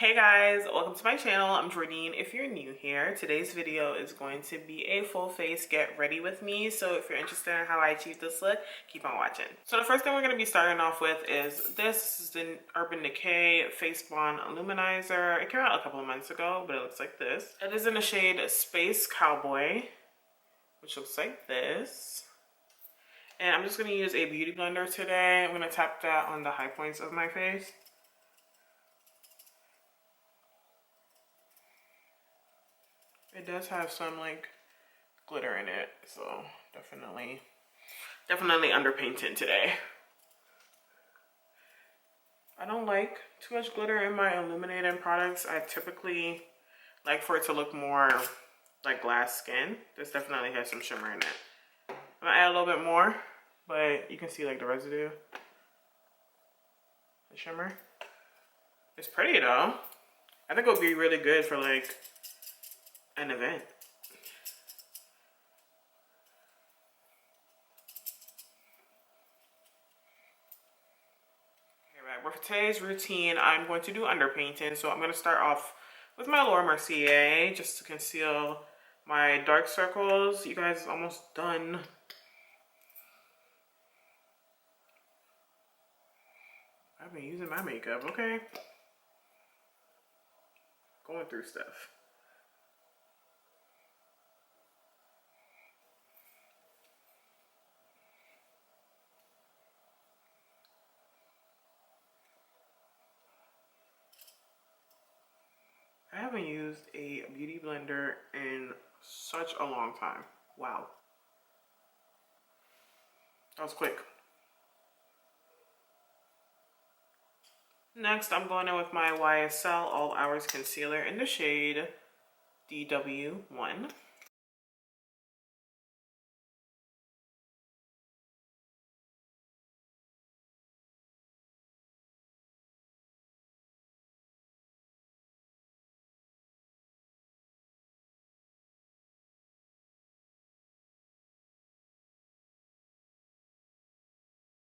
Hey guys, welcome to my channel. I'm Jordene. If you're new here, today's video is going to be a full face get ready with me. So if you're interested in how I achieve this look, keep on watching. So the first thing we're going to be starting off with is this is the Urban Decay Face Bond Illuminizer. It came out a couple of months ago, but it looks like this. It is in the shade Space Cowboy, which looks like this. And I'm just going to use a beauty blender today. I'm going to tap that on the high points of my face. It does have some like glitter in it, so definitely underpainted today. I don't like too much glitter in my illuminating products. I typically like for it to look more like glass skin. This definitely has some shimmer in it. I'm gonna add a little bit more, but you can see like the residue, the shimmer. It's pretty though. I think it would be really good for like an event. Okay, right. For today's routine, I'm going to do underpainting. So I'm going to start off with my Laura Mercier just to conceal my dark circles. You guys, almost done. I've been using my makeup, okay? Going through stuff. I haven't used a beauty blender in such a long time. Wow. That was quick. Next, I'm going in with my YSL All Hours Concealer in the shade DW1.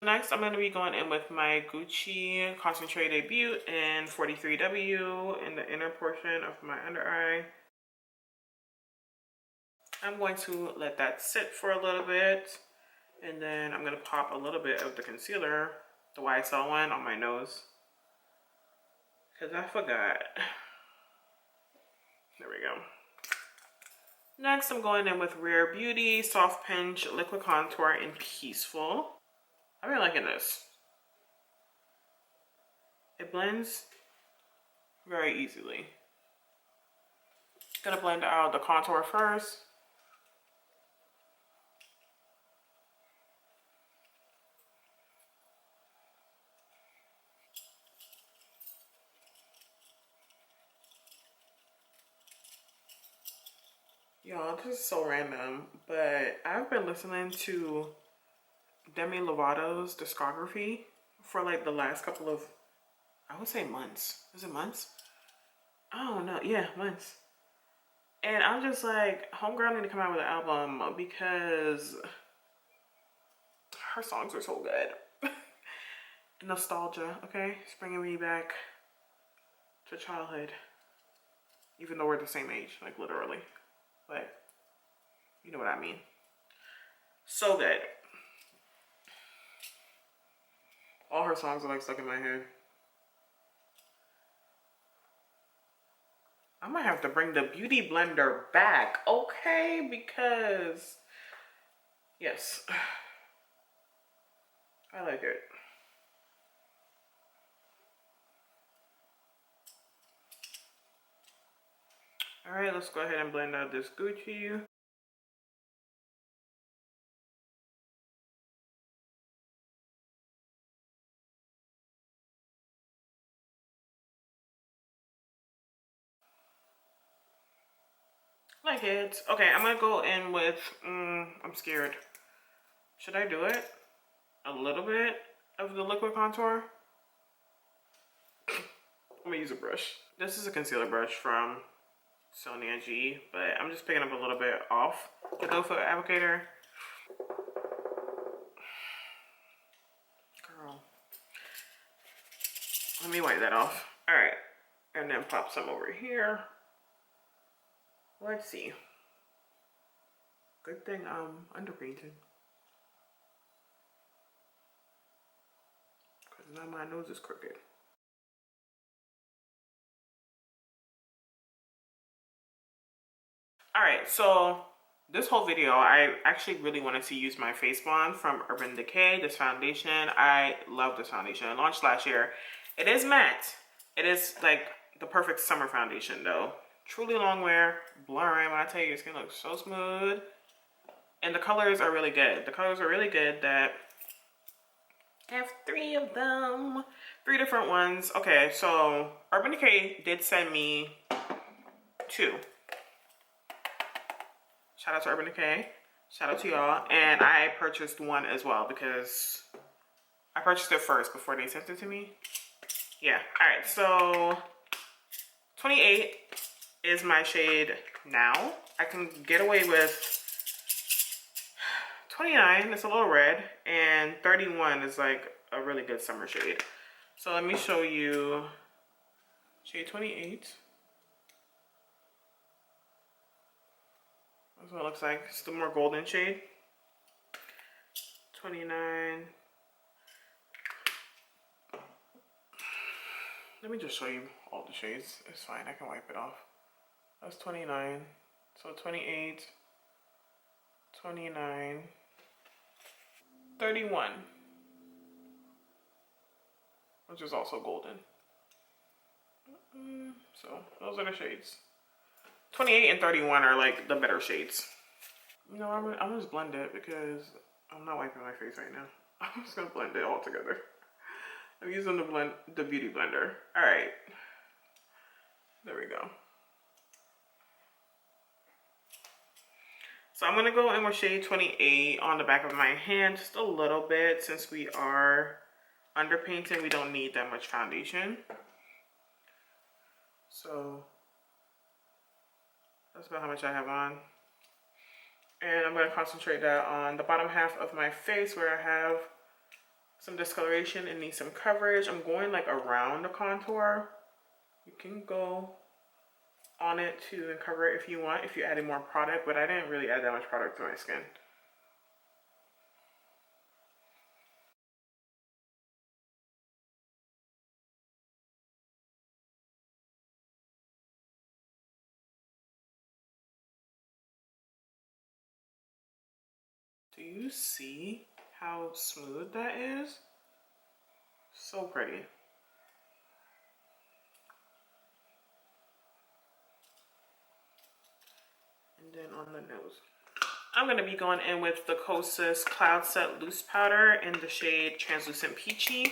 Next, I'm going to be going in with my Gucci Concentré Beauty in 43W in the inner portion of my under eye. I'm going to let that sit for a little bit, and then I'm going to pop a little bit of the concealer, the YSL one, on my nose, because I forgot. There we go. Next, I'm going in with Rare Beauty Soft Pinch Liquid Contour in Peaceful. I'm really liking this. It blends very easily. Gonna blend out the contour first. Y'all, this is so random, but I've been listening to Demi Lovato's discography for like the last couple of, I would say months. Is it months? I don't know. Yeah, months. And I'm just like, homegirl need to come out with an album because her songs are so good. Nostalgia, okay? It's bringing me back to childhood. Even though we're the same age, like literally. But you know what I mean. So good. All her songs are like stuck in my head. I might have to bring the beauty blender back, okay? Because, yes, I like it. All right, let's go ahead and blend out this Gucci. Like it. Okay, I'm gonna go in with, I'm scared. Should I do it? A little bit of the liquid contour? I'm gonna use a brush. This is a concealer brush from Sonia G, but I'm just picking up a little bit off the doe foot applicator. Girl. Let me wipe that off. All right. And and then pop some over here. Let's see. Good thing I'm underpainting, because now my nose is crooked. Alright, so this whole video, I actually really wanted to use my face blonde from Urban Decay, this foundation. I love this foundation. It launched last year. It is matte. It is like the perfect summer foundation though. Truly long wear, blurring. When I tell you, your skin looks so smooth. And the colors are really good. The colors are really good. That I have 3 of them. 3 different ones. Okay, so Urban Decay did send me 2. Shout out to Urban Decay. Shout out to y'all. And I purchased 1 as well because I purchased it first before they sent it to me. Yeah. Alright, so 28 is my shade now. I can get away with 29, it's a little red, and 31 is like a really good summer shade. So let me show you shade 28. That's what it looks like. It's the more golden shade. 29. Let me just show you all the shades. It's fine, I can wipe it off. That's 29. So 28, 29, 31, which is also golden. So those are the shades. 28 and 31 are like the better shades. You know, I'm gonna just blend it because I'm not wiping my face right now. I'm just gonna blend it all together. I'm using the beauty blender. All right, there we go. So I'm gonna go in with shade 28 on the back of my hand just a little bit. Since we are underpainting, we don't need that much foundation. So that's about how much I have on. And I'm gonna concentrate that on the bottom half of my face where I have some discoloration and need some coverage. I'm going like around the contour. You can go on it to cover it if you want, if you added more product, but I didn't really add that much product to my skin. Do you see how smooth that is? So pretty. And then on the nose, I'm going to be going in with the Kosas Cloud Set Loose Powder in the shade Translucent Peachy.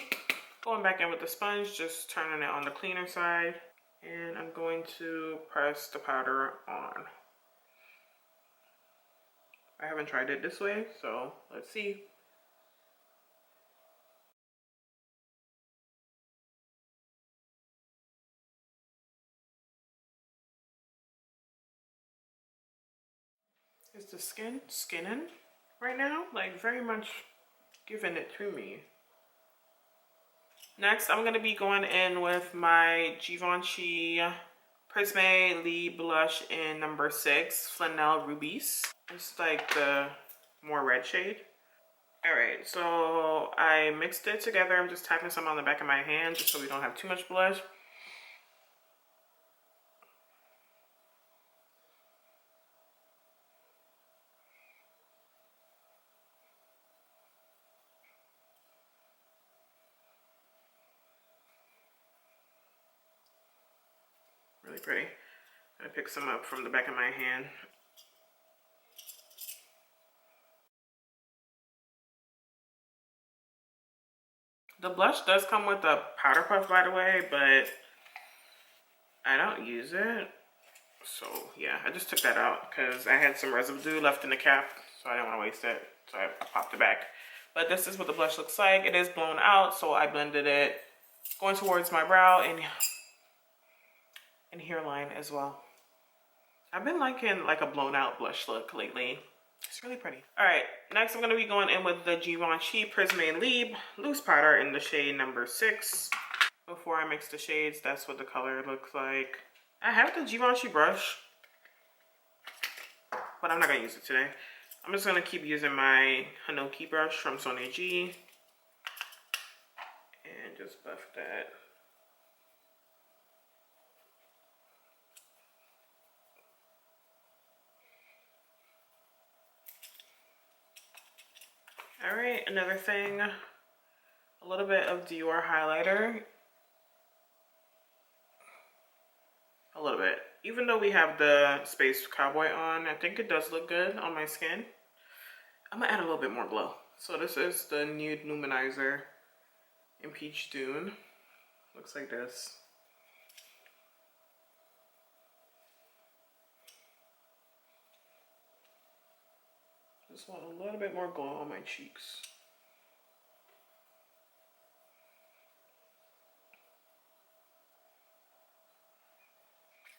Going back in with the sponge, just turning it on the cleaner side. And I'm going to press the powder on. I haven't tried it this way, so let's see. Is the skin skinning right now? Like very much giving it to me. Next, I'm going to be going in with my Givenchy Prisme Libre blush in number 6, Flanelle Rubies. It's like the more red shade. Alright, so I mixed it together. I'm just tapping some on the back of my hand just so we don't have too much blush. Really pretty. I picked some up from the back of my hand. The blush does come with a powder puff, by the way, but I don't use it. So yeah, I just took that out because I had some residue left in the cap, so I didn't want to waste it. So I popped it back. But this is what the blush looks like. It is blown out, so I blended it going towards my brow and hairline as well. I've been liking like a blown out blush look lately. It's really pretty. All right, next I'm going to be going in with the Givenchy Prisme Libre Loose Powder in the shade number 6. before I mix the shades. That's what the color looks like. I have the Givenchy brush, but I'm not gonna use it today. I'm just gonna keep using my Hanoki brush from Sonia G and just buff that. All right, another thing, a little bit of Dior highlighter. A little bit. Even though we have the Space Cowboy on, I think it does look good on my skin. I'm gonna add a little bit more glow. So this is the Nude Luminizer in Peach Dune. Looks like this. Just want a little bit more glow on my cheeks.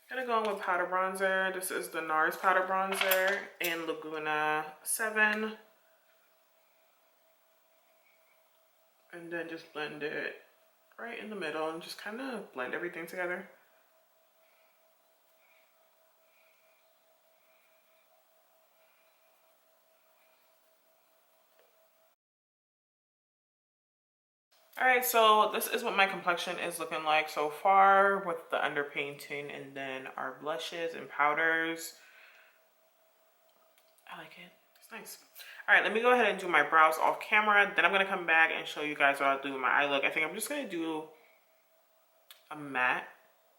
Gonna go in with powder bronzer. This is the NARS powder bronzer in Laguna 7. And then just blend it right in the middle and just kind of blend everything together. Alright, so this is what my complexion is looking like so far with the underpainting and then our blushes and powders. I like it. It's nice. Alright, let me go ahead and do my brows off camera. Then I'm going to come back and show you guys what I'll do with my eye look. I think I'm just going to do a matte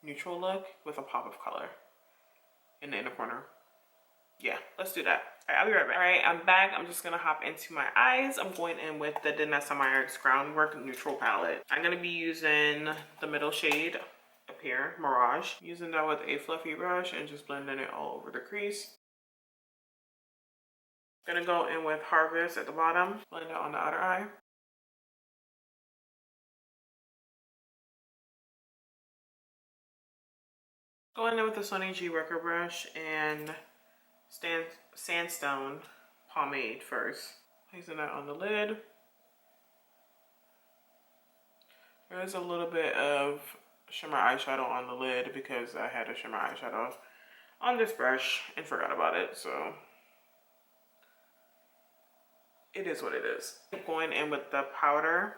neutral look with a pop of color in the inner corner. Yeah, let's do that. All right, I'll be right back. All right, I'm back. I'm just gonna hop into my eyes. I'm going in with the Danessa Myricks Groundwork Neutral Palette. I'm gonna be using the middle shade up here, Mirage. Using that with a fluffy brush and just blending it all over the crease. Gonna go in with Harvest at the bottom, blend it on the outer eye. Going in with the Sonia G Record brush and Sandstone pomade first. Placing that on the lid. There is a little bit of shimmer eyeshadow on the lid because I had a shimmer eyeshadow on this brush and forgot about it, so it is what it is. Going in with the powder.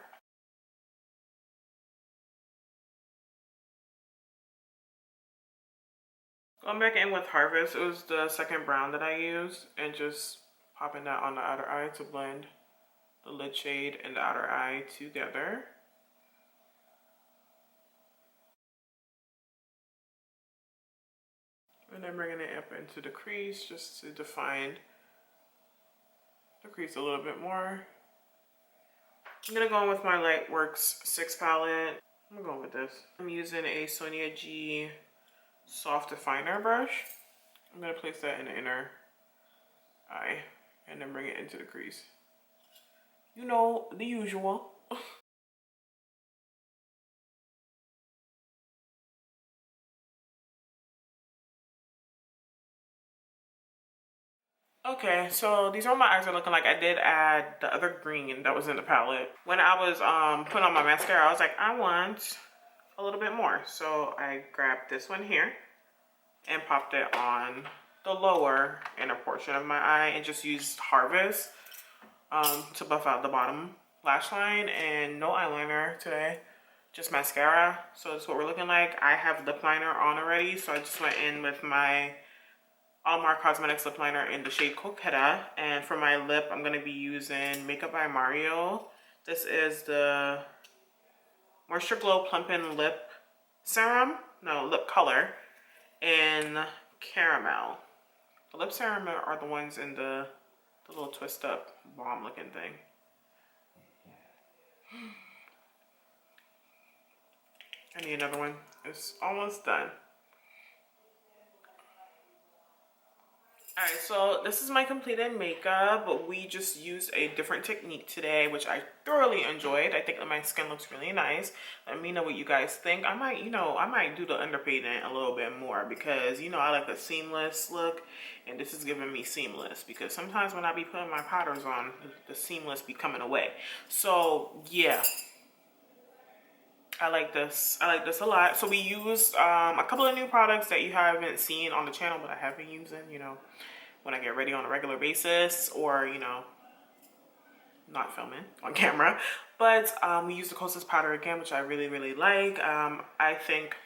Going back in with Harvest. It was the second brown that I used, and just popping that on the outer eye to blend the lid shade and the outer eye together. And then bringing it up into the crease just to define the crease a little bit more. I'm gonna go in with my Lightworks 6 palette. I'm going with this. I'm using a Sonia G soft definer brush. I'm gonna place that in the inner eye and then bring it into the crease. You know, the usual. Okay, so these are what my eyes are looking like. I did add the other green that was in the palette. When I was putting on my mascara, I was like, I want a little bit more. So I grabbed this one here and popped it on the lower inner portion of my eye and just used Harvest to buff out the bottom lash line, and no eyeliner today, just mascara. So that's what we're looking like. I have lip liner on already, so I just went in with my Allmar Cosmetics lip liner in the shade Coquetta, and for my lip I'm going to be using Makeup by Mario. This is the Moisture Glow Plumping Lip Serum, no, lip color in Caramel. The lip serum are the ones in the little twist up bomb looking thing. I need another one. It's almost done. Alright, so this is my completed makeup. We just used a different technique today, which I thoroughly enjoyed. I think that my skin looks really nice. Let me know what you guys think. I might do the underpainting a little bit more because, I like the seamless look, and this is giving me seamless because sometimes when I be putting my powders on, the seamless be coming away. So, yeah. I like this. I like this a lot. So we used a couple of new products that you haven't seen on the channel, but I have been using, you know, when I get ready on a regular basis, or, you know, not filming on camera. But we used the Kosas powder again, which I really, really like. I think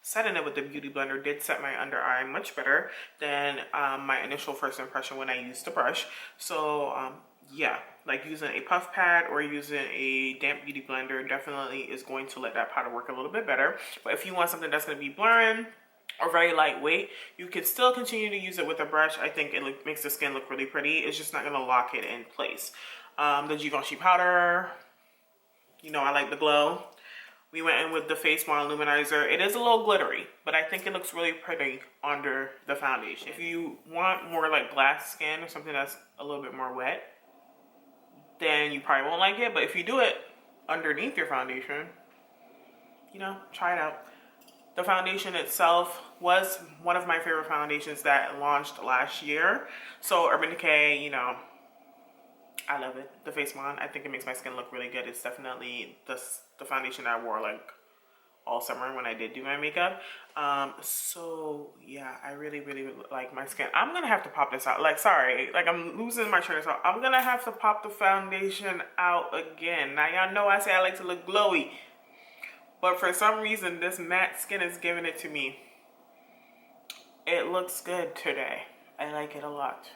setting it with the beauty blender did set my under eye much better than my initial first impression when I used the brush. So yeah, like using a puff pad or using a damp beauty blender definitely is going to let that powder work a little bit better. But if you want something that's going to be blurring or very lightweight, you can still continue to use it with a brush. I think it makes the skin look really pretty. It's just not going to lock it in place. The Givenchy powder, you know, I like the glow. We went in with the Face Mod Luminizer. It is a little glittery, but I think it looks really pretty under the foundation. If you want more like glass skin or something that's a little bit more wet, then you probably won't like it. But if you do it underneath your foundation, you know, try it out. The foundation itself was one of my favorite foundations that launched last year. So Urban Decay, you know, I love it. The Face Mod, I think it makes my skin look really good. It's definitely the foundation I wore like all summer when I did do my makeup. So yeah, I really, really like my skin. I'm gonna have to pop this out. Like, sorry, like I'm losing my train of thought. I'm gonna have to pop the foundation out again. Now y'all know I say I like to look glowy, but for some reason this matte skin is giving it to me. It looks good today. I like it a lot.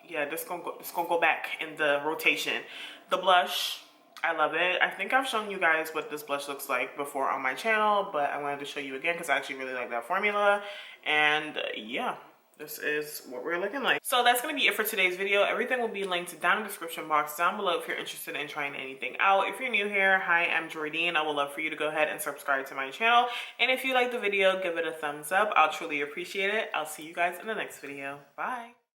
Yeah, this gonna go back in the rotation. The blush, I love it. I think I've shown you guys what this blush looks like before on my channel, but I wanted to show you again because I actually really like that formula. And yeah, this is what we're looking like. So that's gonna be it for today's video. Everything will be linked down in the description box down below if you're interested in trying anything out. If you're new here, hi, I'm Jordene. I would love for you to go ahead and subscribe to my channel. And if you like the video, give it a thumbs up. I'll truly appreciate it. I'll see you guys in the next video. Bye.